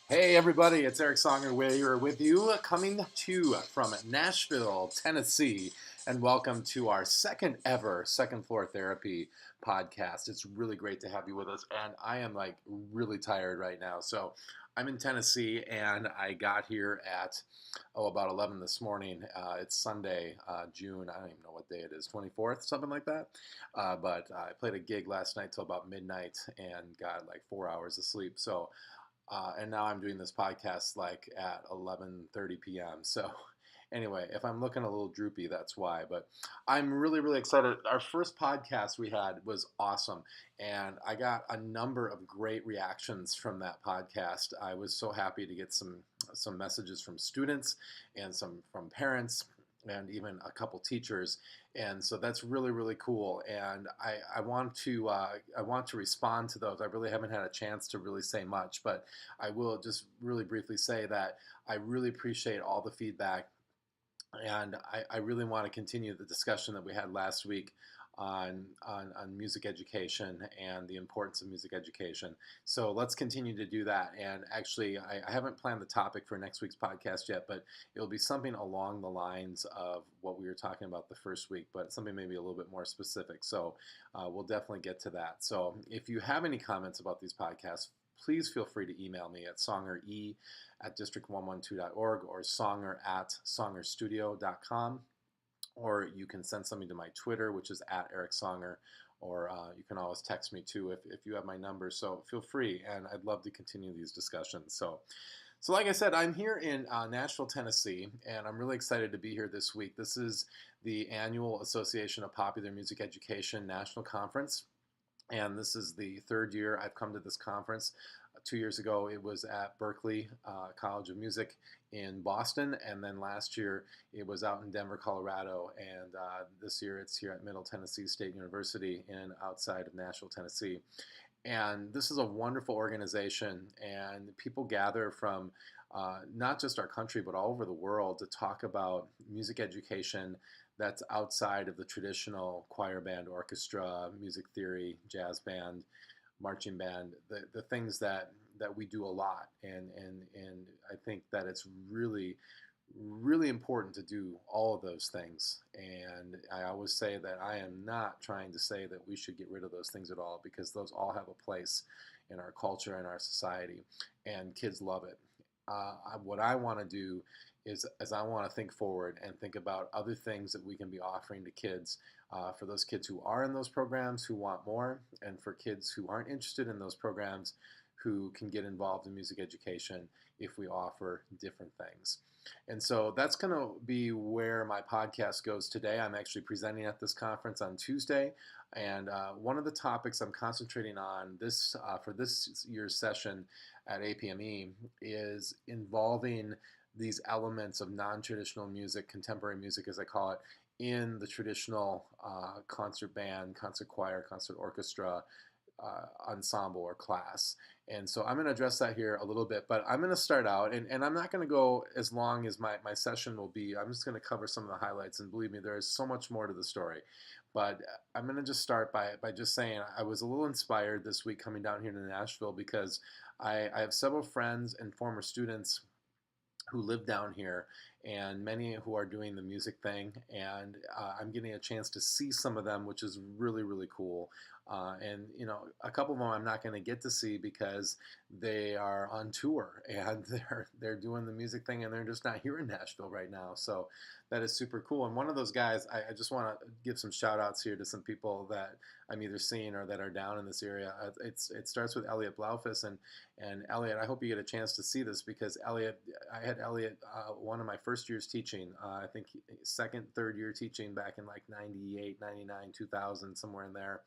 Hey everybody, it's Eric Songer here with you, coming to you from Nashville, Tennessee, and welcome to our second ever Second Floor Therapy podcast. It's really great to have you with us, and I am really tired right now. So I'm in Tennessee, and I got here at about 11 this morning. It's Sunday, June. I don't even know what day it is, 24th, something like that. But I played a gig last night till about midnight and got like 4 hours of sleep. And now I'm doing this podcast like at 11:30 p.m. So anyway, if I'm looking a little droopy, that's why. But I'm really excited. Our first podcast we had was awesome, and I got a number of great reactions from that podcast. I was so happy to get some messages from students and some from parents and even a couple teachers, and so that's really cool. And I want to respond to those. I really haven't had a chance to really say much, but I will just really briefly say that I really appreciate all the feedback, and I really want to continue the discussion that we had last week on music education and the importance of music education. So let's continue to do that. And actually, I haven't planned the topic for next week's podcast yet, but it'll be something along the lines of what we were talking about the first week, but something maybe a little bit more specific. So we'll definitely get to that. So if you have any comments about these podcasts, please feel free to email me at songere@district112.org or songer@songerstudio.com, or you can send something to my Twitter, which is at Eric Songer, or you can always text me too if you have my number. So feel free, and I'd love to continue these discussions. So like I said, I'm here in Nashville, Tennessee, and I'm really excited to be here this week. This is the annual Association of Popular Music Education National Conference. And this is the third year I've come to this conference. 2 years ago, it was at Berklee College of Music in Boston, and then last year it was out in Denver, Colorado, and this year it's here at Middle Tennessee State University in outside of Nashville, Tennessee. And this is a wonderful organization, and people gather from not just our country, but all over the world to talk about music education that's outside of the traditional choir band, orchestra, music theory, jazz band, marching band, the things that we do a lot. And I think that it's really important to do all of those things. And I always say that I am not trying to say that we should get rid of those things at all, because those all have a place in our culture and our society, and kids love it. What I want to do is I want to think forward and think about other things that we can be offering to kids, for those kids who are in those programs who want more, and for kids who aren't interested in those programs who can get involved in music education if we offer different things. And so that's going to be where my podcast goes today. I'm actually presenting at this conference on Tuesday, and one of the topics I'm concentrating on this for this year's session at APME is involving these elements of non-traditional music, contemporary music as I call it, in the traditional concert band, concert choir, concert orchestra, ensemble or class. And so I'm going to address that here a little bit, but I'm going to start out, and I'm not going to go as long as my session will be. I'm just going to cover some of the highlights, and believe me, there is so much more to the story. But I'm going to just start by just saying I was a little inspired this week coming down here to Nashville, because I have several friends and former students who live down here, and many who are doing the music thing, and I'm getting a chance to see some of them, which is really cool. And a couple of them I'm not going to get to see because they are on tour, and they're doing the music thing, and they're just not here in Nashville right now. So that is super cool. And one of those guys, I just want to give some shout outs here to some people that I'm either seeing or that are down in this area. It starts with Elliot Blaufus, and Elliot, I hope you get a chance to see this, because Elliot, I had Elliot one of my first years teaching, I think second, third year teaching back in like 98, 99, 2000, somewhere in there.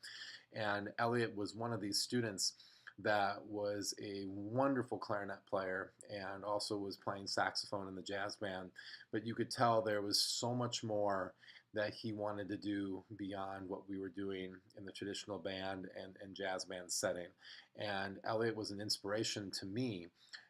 And Elliot was one of these students that was a wonderful clarinet player and also was playing saxophone in the jazz band. But you could tell there was so much more that he wanted to do beyond what we were doing in the traditional band and jazz band setting. And Elliot was an inspiration to me,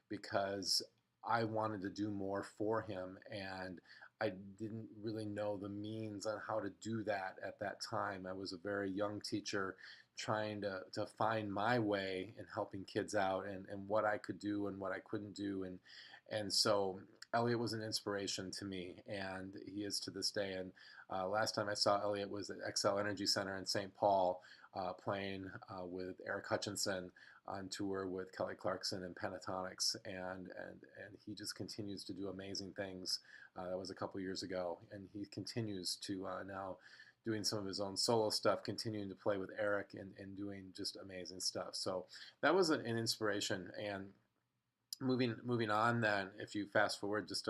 because I wanted to do more for him, and I didn't really know the means on how to do that at that time. I was a very young teacher trying to find my way in helping kids out, and what I could do and what I couldn't do. And so Elliot was an inspiration to me, and he is to this day. And last time I saw Elliot was at XL Energy Center in St. Paul, playing with Eric Hutchinson on tour with Kelly Clarkson and Pentatonics, and he just continues to do amazing things. That was a couple years ago, and he continues to now doing some of his own solo stuff, continuing to play with Eric, and doing just amazing stuff. So that was an inspiration. And moving on, then, if you fast forward just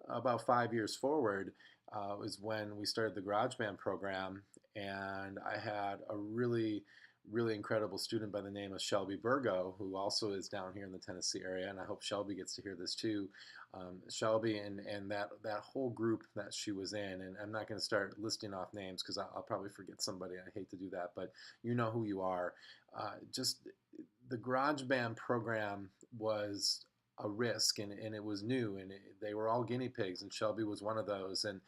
about 5 years forward, was when we started the Garage Band program, and I had a really incredible student by the name of Shelby Burgo, who also is down here in the Tennessee area, and I hope Shelby gets to hear this too. Shelby and that whole group that she was in, and I'm not going to start listing off names because I'll probably forget somebody. I hate to do that, but you know who you are. Just the Garage Band program was a risk, and it was new, and they were all guinea pigs, and Shelby was one of those. And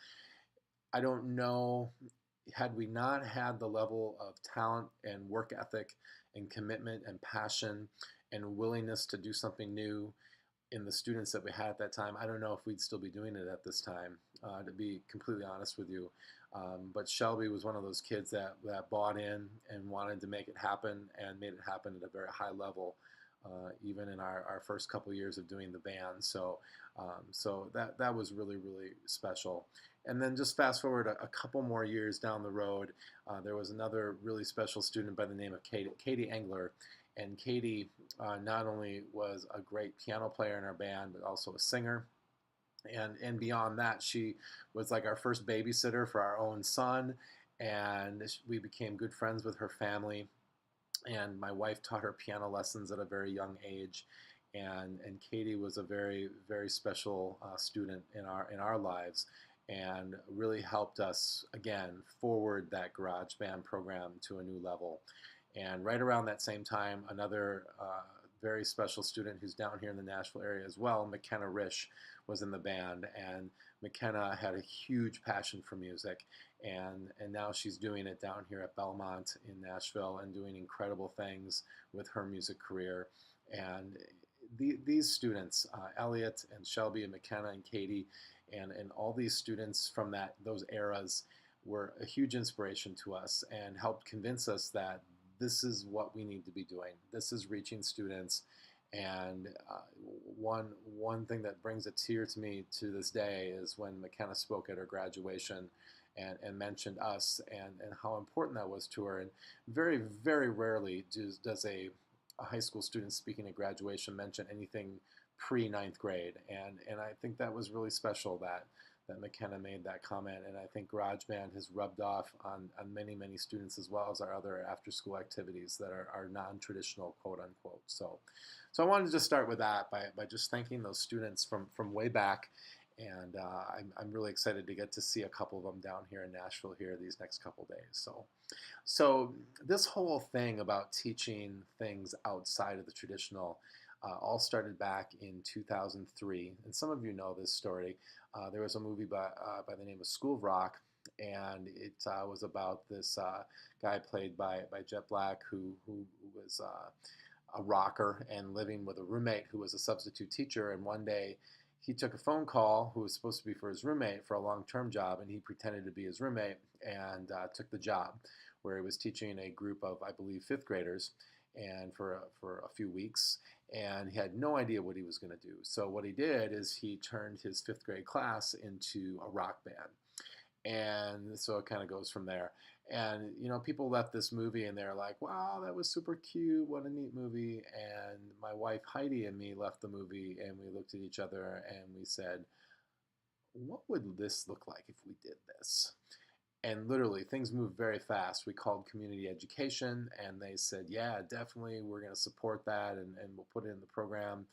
I don't know, had we not had the level of talent and work ethic and commitment and passion and willingness to do something new in the students that we had at that time, I don't know if we'd still be doing it at this time, to be completely honest with you. But Shelby was one of those kids that bought in and wanted to make it happen, and made it happen at a very high level, even in our first couple years of doing the band. So that was really special. And then just fast forward a couple more years down the road, there was another really special student by the name of Katie Engler. And Katie not only was a great piano player in our band, but also a singer. And beyond that, she was like our first babysitter for our own son, and we became good friends with her family. And my wife taught her piano lessons at a very young age, and Katie was a very special student in our lives, and really helped us again forward that Garage Band program to a new level. And right around that same time, another very special student who's down here in the Nashville area as well, McKenna Risch, was in the band. And McKenna had a huge passion for music, and now she's doing it down here at Belmont in Nashville, and doing incredible things with her music career. And these students, Elliot and Shelby and McKenna and Katie, and all these students from those eras, were a huge inspiration to us, and helped convince us that this is what we need to be doing. This is reaching students. And one thing that brings a tear to me to this day is when McKenna spoke at her graduation, and mentioned us, and how important that was to her. And very rarely does a high school student speaking at graduation mention anything pre-ninth grade. And I think that was really special that McKenna made that comment. And I think Garage Band has rubbed off on many students, as well as our other after-school activities that are non-traditional, quote unquote. So I wanted to just start with that by just thanking those students from way back. And I'm really excited to get to see a couple of them down here in Nashville here these next couple days. So this whole thing about teaching things outside of the traditional all started back in 2003. And some of you know this story. There was a movie by the name of School of Rock, and it was about this guy played by Jet Black, who was a rocker and living with a roommate who was a substitute teacher. And one day he took a phone call who was supposed to be for his roommate for a long-term job, and he pretended to be his roommate and took the job, where he was teaching a group of, I believe, fifth graders, and for a few weeks, and he had no idea what he was going to do. So what he did is he turned his fifth grade class into a rock band. And so it kind of goes from there. And, people left this movie and they're like, wow, that was super cute. What a neat movie. And my wife Heidi and me left the movie, and we looked at each other and we said, what would this look like if we did this? And literally, things moved very fast. We called community education, and they said, yeah, definitely, we're going to support that, and we'll put it in the program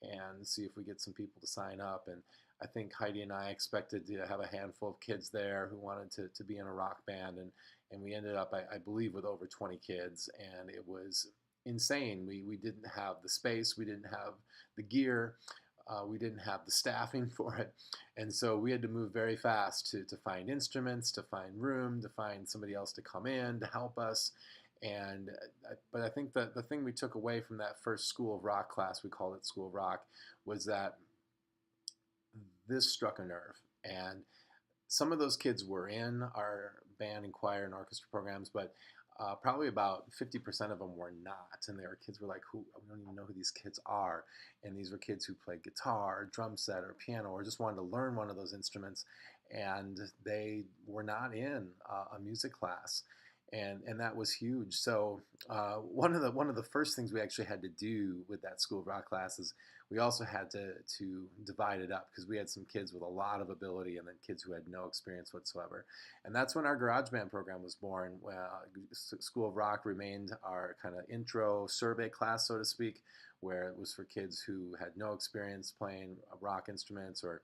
and see if we get some people to sign up. And I think Heidi and I expected to have a handful of kids there who wanted to be in a rock band, and we ended up, I believe, with over 20 kids, and it was insane. We didn't have the space, we didn't have the gear, we didn't have the staffing for it, and so we had to move very fast to find instruments, to find room, to find somebody else to come in to help us. And but I think the thing we took away from that first School of Rock class, we called it School of Rock, was that this struck a nerve. And some of those kids were in our band and choir and orchestra programs, but probably about 50% of them were not. And there were kids who were like, "Who? We don't even know who these kids are." And these were kids who played guitar, drum set, or piano, or just wanted to learn one of those instruments, and they were not in a music class. And that was huge. So one of the first things we actually had to do with that School of Rock class is we also had to divide it up, because we had some kids with a lot of ability and then kids who had no experience whatsoever. And that's when our garage band program was born. School of Rock remained our kind of intro survey class, so to speak, where it was for kids who had no experience playing rock instruments, or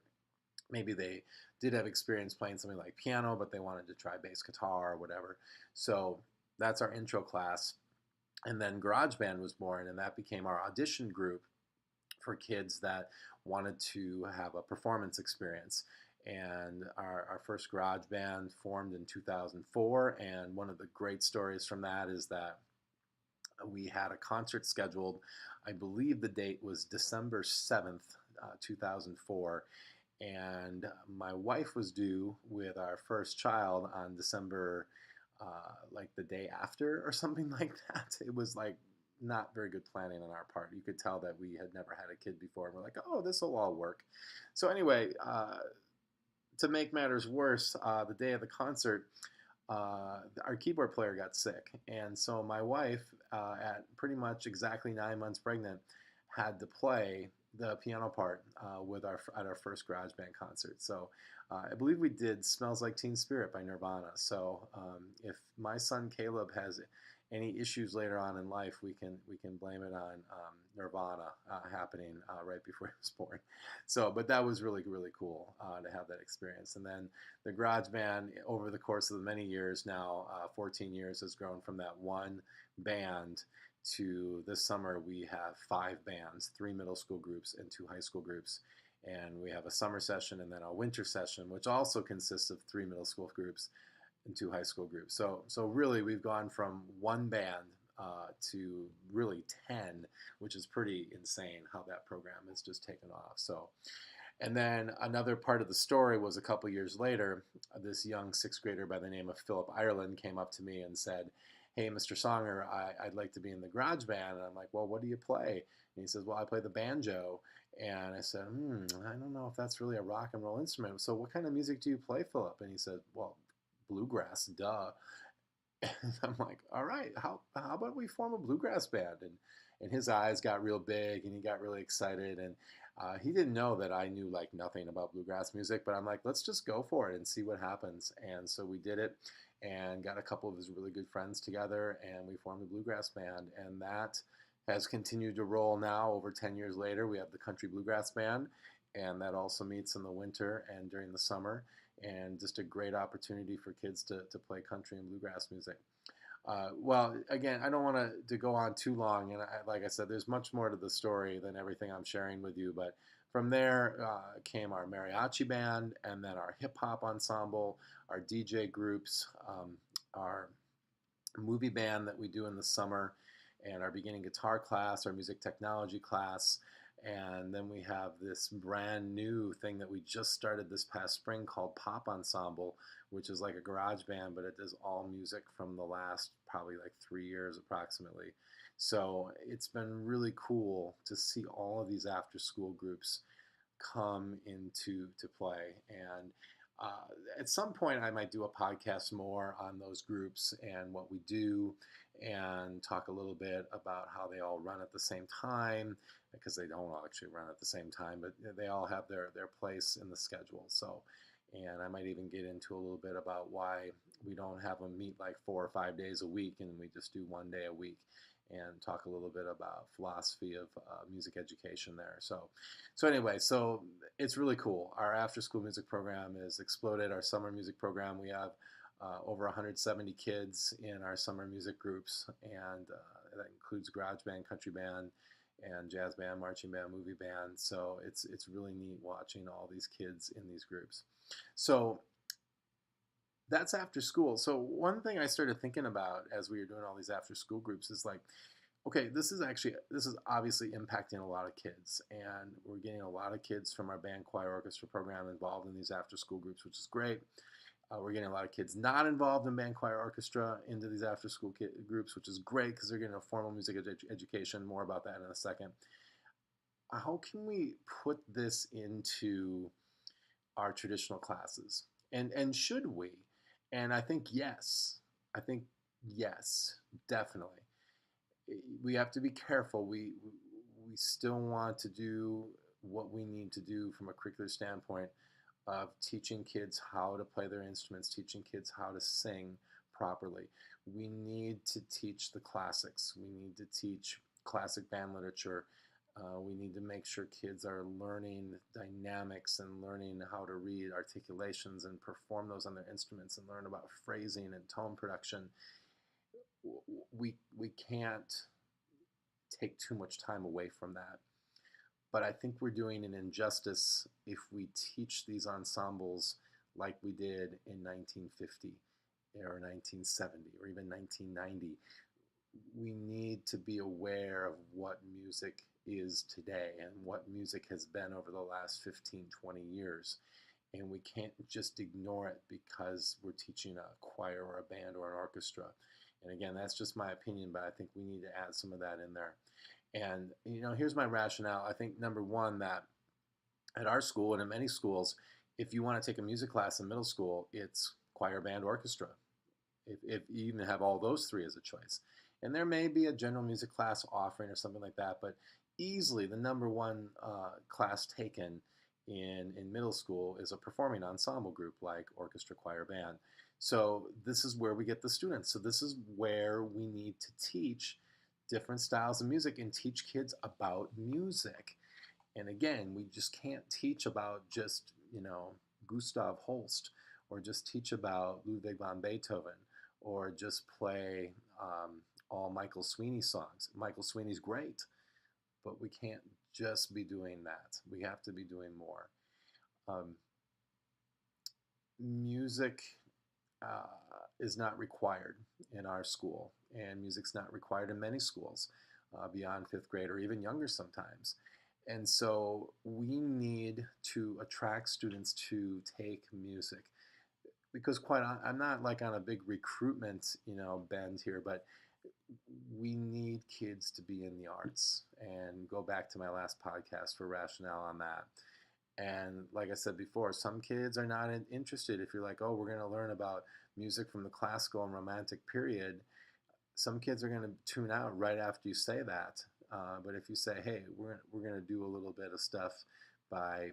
maybe they did have experience playing something like piano, but they wanted to try bass guitar or whatever. So that's our intro class. And then Garage Band was born, and that became our audition group for kids that wanted to have a performance experience. And our first Garage Band formed in 2004. And one of the great stories from that is that we had a concert scheduled. I believe the date was December 7th, 2004. And my wife was due with our first child on December, like the day after or something like that. It was like not very good planning on our part. You could tell that we had never had a kid before, and we're like, "Oh, this will all work." So anyway, to make matters worse, the day of the concert, our keyboard player got sick, and so my wife, at pretty much exactly 9 months pregnant, had to play the piano part at our first Garage Band concert. So I believe we did "Smells Like Teen Spirit" by Nirvana. So if my son Caleb has any issues later on in life, we can blame it on Nirvana happening right before he was born. So, but that was really cool to have that experience. And then the Garage Band, over the course of the many years now, 14 years, has grown from that one band to this summer we have 5 bands, 3 middle school groups and 2 high school groups. And we have a summer session and then a winter session, which also consists of 3 middle school groups and 2 high school groups. So really, we've gone from one band to really 10, which is pretty insane how that program has just taken off. So, and then another part of the story was a couple years later, this young 6th grader by the name of Philip Ireland came up to me and said, "Hey, Mr. Songer, I'd like to be in the Garage Band." And I'm like, "Well, what do you play?" And he says, "Well, I play the banjo." And I said, "I don't know if that's really a rock and roll instrument. So what kind of music do you play, Philip?" And he said, "Well, bluegrass, duh." And I'm like, "All right, how about we form a bluegrass band?" And his eyes got real big, and he got really excited. And he didn't know that I knew like nothing about bluegrass music, but I'm like, let's just go for it and see what happens. And so we did it, and got a couple of his really good friends together, and we formed a bluegrass band. And that has continued to roll now. Over 10 years later, we have the Country Bluegrass Band, and that also meets in the winter and during the summer, and just a great opportunity for kids to play country and bluegrass music. Well, again, I don't want to go on too long, and like I said, there's much more to the story than everything I'm sharing with you, but from there came our mariachi band, and then our hip-hop ensemble, our DJ groups, our movie band that we do in the summer, and our beginning guitar class, our music technology class. And then we have this brand new thing that we just started this past spring called Pop Ensemble, which is like a garage band, but it does all music from the last probably like 3 years approximately. So it's been really cool to see all of these after school groups come into play. And at some point, I might do a podcast more on those groups and what we do, and talk a little bit about how they all run at the same time, because they don't all actually run at the same time, but they all have their place in the schedule. So, and I might even get into a little bit about why we don't have them meet like 4 or 5 days a week, and we just do 1 day a week, and talk a little bit about philosophy of music education there. So anyway, so it's really cool. Our after-school music program is exploded. Our summer music program, we have over 170 kids in our summer music groups, and that includes garage band, country band, and jazz band, marching band, movie band. So it's really neat watching all these kids in these groups. So that's after school. So one thing I started thinking about as we were doing all these after school groups is like, okay, this is obviously impacting a lot of kids, and we're getting a lot of kids from our band choir orchestra program involved in these after school groups, which is great. We're getting a lot of kids not involved in band choir orchestra into these after school groups, which is great because they're getting a formal music education. More about that in a second. How can we put this into our traditional classes? And should we? And I think yes. I think yes, definitely. We have to be careful. We still want to do what we need to do from a curricular standpoint of teaching kids how to play their instruments, teaching kids how to sing properly. We need to teach the classics. We need to teach classic band literature. We need to make sure kids are learning dynamics and learning how to read articulations and perform those on their instruments and learn about phrasing and tone production. We can't take too much time away from that. But I think we're doing an injustice if we teach these ensembles like we did in 1950 or 1970 or even 1990. We need to be aware of what music is today and what music has been over the last 15, 20 years. And we can't just ignore it because we're teaching a choir or a band or an orchestra. And again, that's just my opinion, but I think we need to add some of that in there. And, here's my rationale. I think, number one, that at our school and in many schools, if you want to take a music class in middle school, it's choir, band, orchestra. If you even have all those three as a choice. And there may be a general music class offering or something like that, but easily the number one class taken in middle school is a performing ensemble group like orchestra, choir, band. So this is where we get the students. So this is where we need to teach different styles of music and teach kids about music. And again, we just can't teach about just, Gustav Holst, or just teach about Ludwig van Beethoven, or just play all Michael Sweeney songs. Michael Sweeney's great, but we can't just be doing that. We have to be doing more. Music is not required in our school, and music's not required in many schools beyond fifth grade or even younger sometimes. And so we need to attract students to take music, because I'm not like on a big recruitment, bend here, but we need kids to be in the arts, and go back to my last podcast for rationale on that. And like I said before, some kids are not interested. If you're like, oh, we're going to learn about music from the classical and romantic period, some kids are going to tune out right after you say that. But if you say, hey, we're going to do a little bit of stuff by,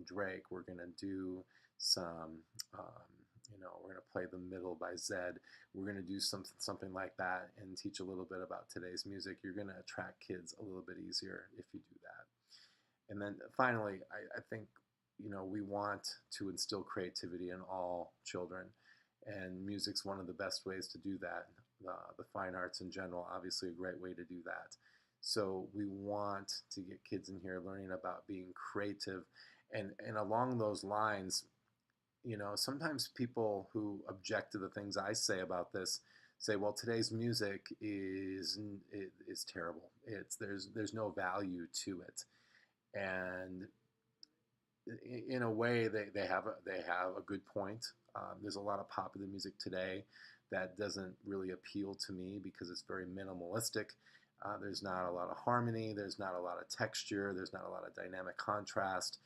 Drake, we're going to do some, we're going to play The Middle by Zed, we're going to do something like that and teach a little bit about today's music, you're going to attract kids a little bit easier if you do that. And then finally, I think, we want to instill creativity in all children, and music's one of the best ways to do that. The fine arts in general, obviously a great way to do that. So we want to get kids in here learning about being creative. And along those lines, sometimes people who object to the things I say about this say, well, today's music is terrible. There's no value to it. And in a way, they have a good point. There's a lot of popular music today that doesn't really appeal to me because it's very minimalistic. There's not a lot of harmony. There's not a lot of texture. There's not a lot of dynamic contrast.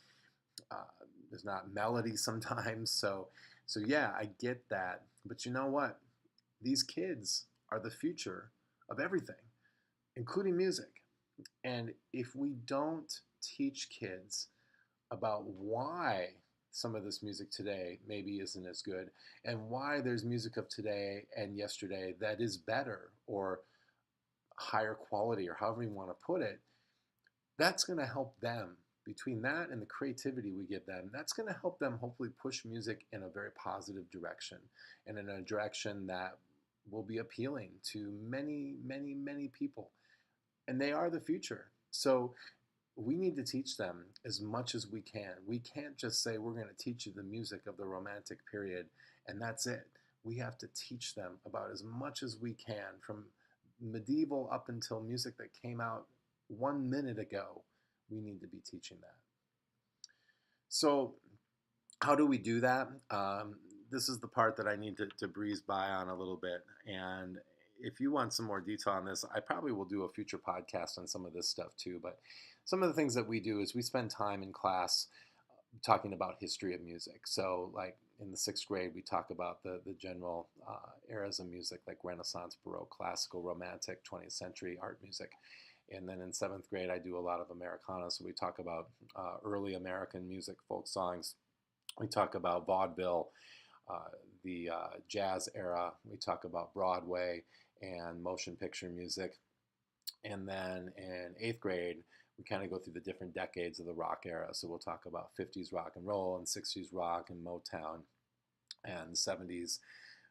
There's not melody sometimes. So yeah, I get that. But you know what? These kids are the future of everything, including music. And if we don't teach kids about why some of this music today maybe isn't as good, and why there's music of today and yesterday that is better or higher quality, or however you want to put it, that's going to help them. Between that and the creativity we give them, that's going to help them hopefully push music in a very positive direction, and in a direction that will be appealing to many, many, many people. And they are the future. So we need to teach them as much as we can. We can't just say we're going to teach you the music of the Romantic period and that's it. We have to teach them about as much as we can from medieval up until music that came out 1 minute ago. We need to be teaching that. So, how do we do that? This is the part that I need to breeze by on a little bit. And if you want some more detail on this, I probably will do a future podcast on some of this stuff too. But some of the things that we do is we spend time in class talking about history of music. So, like in the 6th grade, we talk about the general eras of music, like Renaissance, Baroque, Classical, Romantic, 20th century art music. And then in 7th grade, I do a lot of Americana. So we talk about early American music, folk songs. We talk about vaudeville, uh, the jazz era. We talk about Broadway and motion picture music. And then in 8th grade, we kind of go through the different decades of the rock era. So we'll talk about 50s rock and roll and 60s rock and Motown and 70s,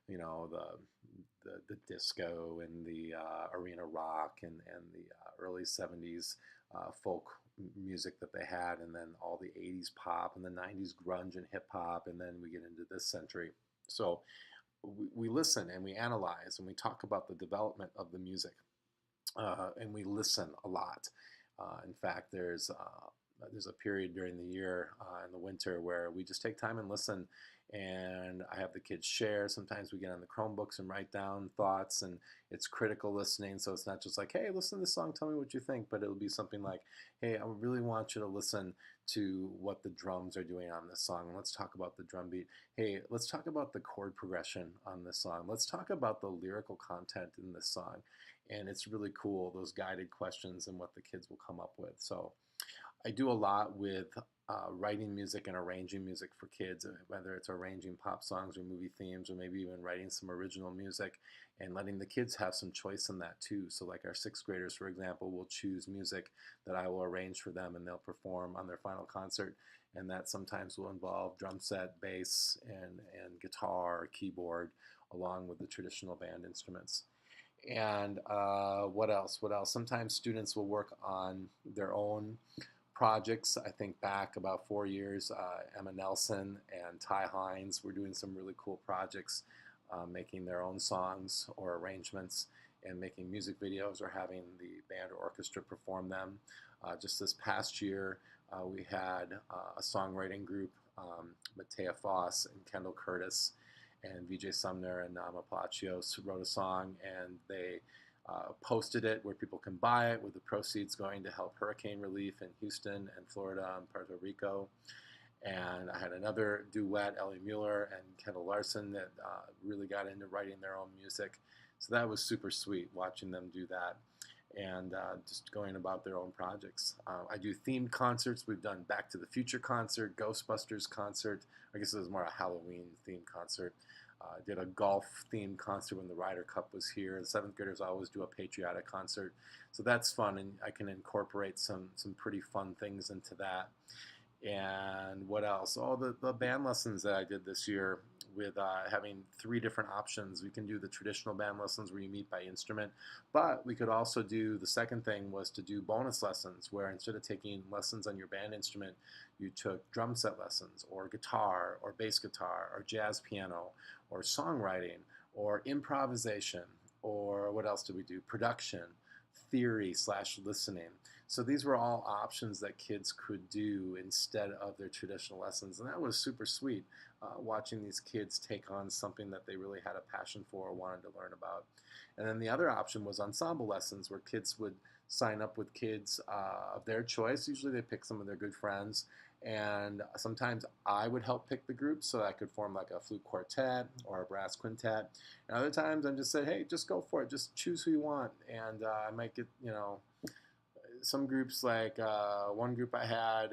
the disco and the arena rock and the early 70s folk music that they had, and then all the 80s pop and the 90s grunge and hip hop, and then we get into this century. So we listen and we analyze and we talk about the development of the music, and we listen a lot. In fact, there's a period during the year in the winter where we just take time and listen. And I have the kids share. Sometimes we get on the Chromebooks and write down thoughts, and it's critical listening. So it's not just like, hey, listen to this song, tell me what you think, but it'll be something like, hey, I really want you to listen to what the drums are doing on this song. Let's talk about the drum beat. Hey, let's talk about the chord progression on this song. Let's talk about the lyrical content in this song. And it's really cool, those guided questions and what the kids will come up with. So I do a lot with writing music and arranging music for kids, whether it's arranging pop songs or movie themes, or maybe even writing some original music and letting the kids have some choice in that too. So like our 6th graders, for example, will choose music that I will arrange for them and they'll perform on their final concert. And that sometimes will involve drum set, bass, and guitar or keyboard, along with the traditional band instruments. And what else? What else? Sometimes students will work on their own projects. I think back about 4 years, Emma Nelson and Ty Hines were doing some really cool projects, making their own songs or arrangements and making music videos or having the band or orchestra perform them. Just this past year, we had a songwriting group, Matea Foss and Kendall Curtis and VJ Sumner and Nama Palacios wrote a song, and they posted it where people can buy it, with the proceeds going to help hurricane relief in Houston and Florida and Puerto Rico. And I had another duet, Ellie Mueller and Kendall Larson, that really got into writing their own music. So that was super sweet, watching them do that and just going about their own projects. I do themed concerts. We've done Back to the Future concert, Ghostbusters concert. I guess it was more a Halloween themed concert. Did a golf themed concert when the Ryder Cup was here. The 7th graders always do a patriotic concert. So that's fun, and I can incorporate some pretty fun things into that. And what else? Oh, the band lessons that I did this year, with having 3 different options. We can do the traditional band lessons where you meet by instrument, but we could also do, the second thing was to do bonus lessons, where instead of taking lessons on your band instrument, you took drum set lessons or guitar or bass guitar or jazz piano or songwriting or improvisation, or what else did we do? Production, theory slash listening. So these were all options that kids could do instead of their traditional lessons. And that was super sweet, watching these kids take on something that they really had a passion for or wanted to learn about. And then the other option was ensemble lessons, where kids would sign up with kids of their choice. Usually they pick some of their good friends. And sometimes I would help pick the group so I could form like a flute quartet or a brass quintet. And other times I'm just saying, hey, just go for it. Just choose who you want. And I might get, some groups, like one group I had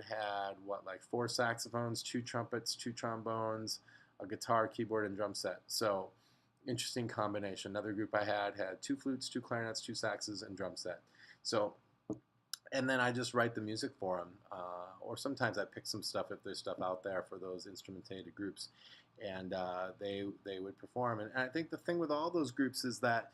like 4 saxophones, 2 trumpets, 2 trombones, a guitar, keyboard, and drum set. So interesting combination. Another group I had 2 flutes, 2 clarinets, 2 saxes, and drum set. So, and then I just write the music for them. Or sometimes I pick some stuff if there's stuff out there for those instrumentated groups. And they would perform. And I think the thing with all those groups is that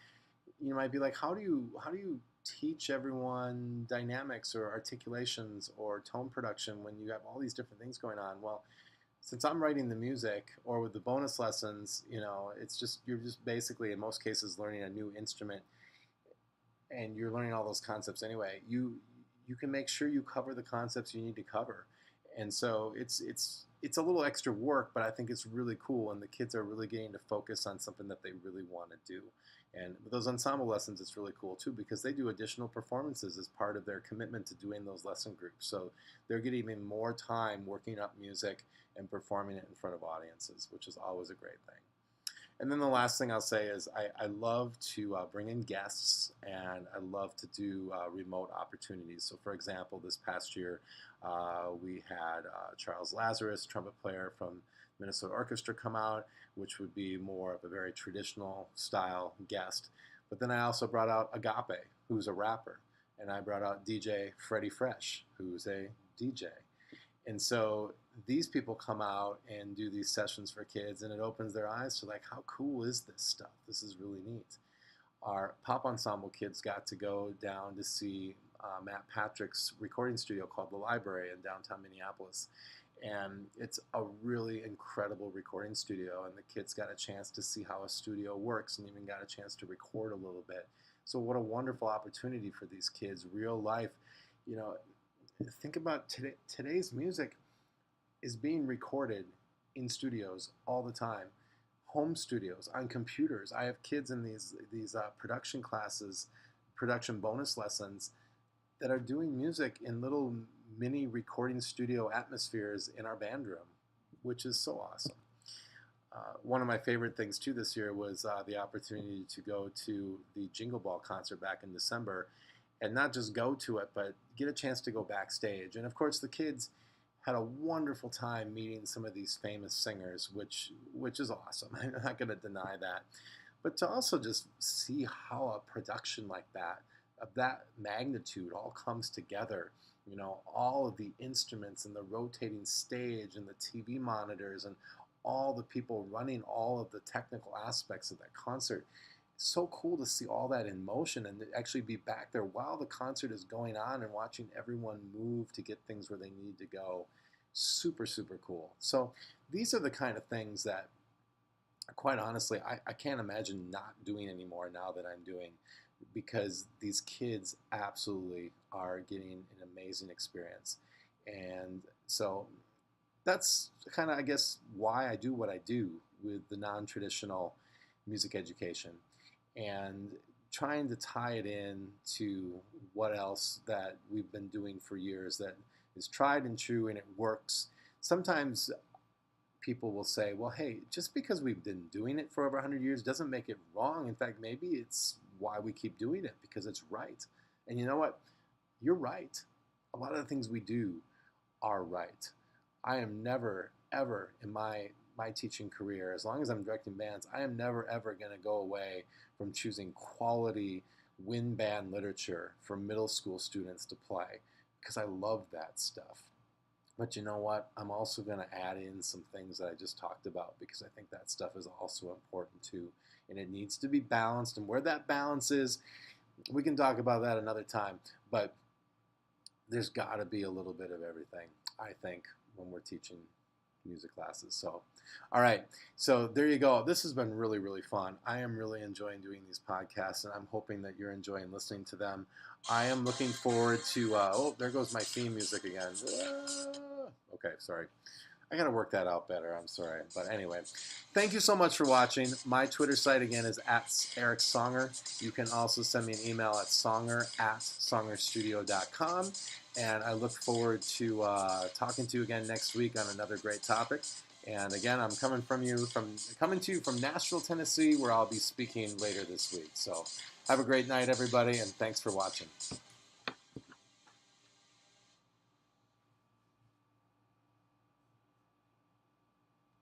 you might be like, how do you teach everyone dynamics or articulations or tone production when you have all these different things going on? Well, since I'm writing the music, or with the bonus lessons, it's just, you're just basically in most cases learning a new instrument, and you're learning all those concepts anyway. You can make sure you cover the concepts you need to cover, and so it's a little extra work, but I think it's really cool, and the kids are really getting to focus on something that they really want to do. And with those ensemble lessons, it's really cool too, because they do additional performances as part of their commitment to doing those lesson groups. So they're getting even more time working up music and performing it in front of audiences, which is always a great thing. And then the last thing I'll say is I love to bring in guests, and I love to do remote opportunities. So for example, this past year we had Charles Lazarus, trumpet player from Minnesota Orchestra, come out, which would be more of a very traditional style guest. But then I also brought out Agape, who's a rapper, and I brought out DJ Freddie Fresh, who's a DJ. And so these people come out and do these sessions for kids, and it opens their eyes to, like, how cool is this stuff? This is really neat. Our pop ensemble kids got to go down to see Matt Patrick's recording studio called The Library in downtown Minneapolis. And it's a really incredible recording studio, and the kids got a chance to see how a studio works and even got a chance to record a little bit. So what a wonderful opportunity for these kids, real life. Think about today's music is being recorded in studios all the time, home studios, on computers. I have kids in these production classes, production bonus lessons, that are doing music in little mini recording studio atmospheres in our band room, which is so awesome. One of my favorite things too this year was the opportunity to go to the Jingle Ball concert back in December, and not just go to it, but get a chance to go backstage. And of course the kids had a wonderful time meeting some of these famous singers, which is awesome. I'm not going to deny that. But to also just see how a production like that, of that magnitude, all comes together, all of the instruments and the rotating stage and the TV monitors and all the people running all of the technical aspects of that concert. It's so cool to see all that in motion and to actually be back there while the concert is going on and watching everyone move to get things where they need to go. Super, super cool. So these are the kind of things that, quite honestly, I can't imagine not doing anymore now that I'm doing, because these kids absolutely are getting an amazing experience. And so that's kind of, I guess, why I do what I do with the non-traditional music education, and trying to tie it in to what else that we've been doing for years that is tried and true and it works. Sometimes people will say, well, hey, just because we've been doing it for over 100 years doesn't make it wrong. In fact, maybe it's why we keep doing it, because it's right. And you know what? You're right. A lot of the things we do are right. I am never, ever in my teaching career, as long as I'm directing bands, I am never, ever going to go away from choosing quality wind band literature for middle school students to play, because I love that stuff. But you know what? I'm also going to add in some things that I just talked about, because I think that stuff is also important too. And it needs to be balanced. And where that balance is, we can talk about that another time. But there's got to be a little bit of everything, I think, when we're teaching music classes. So, all right. So there you go. This has been really, really fun. I am really enjoying doing these podcasts, and I'm hoping that you're enjoying listening to them. I am looking forward to, oh, there goes my theme music again. Okay, sorry. I got to work that out better. I'm sorry. But anyway, thank you so much for watching. My Twitter site, again, is @EricSonger. You can also send me an email at songer@songerstudio.com. And I look forward to talking to you again next week on another great topic. And again, I'm coming to you from Nashville, Tennessee, where I'll be speaking later this week. So have a great night, everybody, and thanks for watching.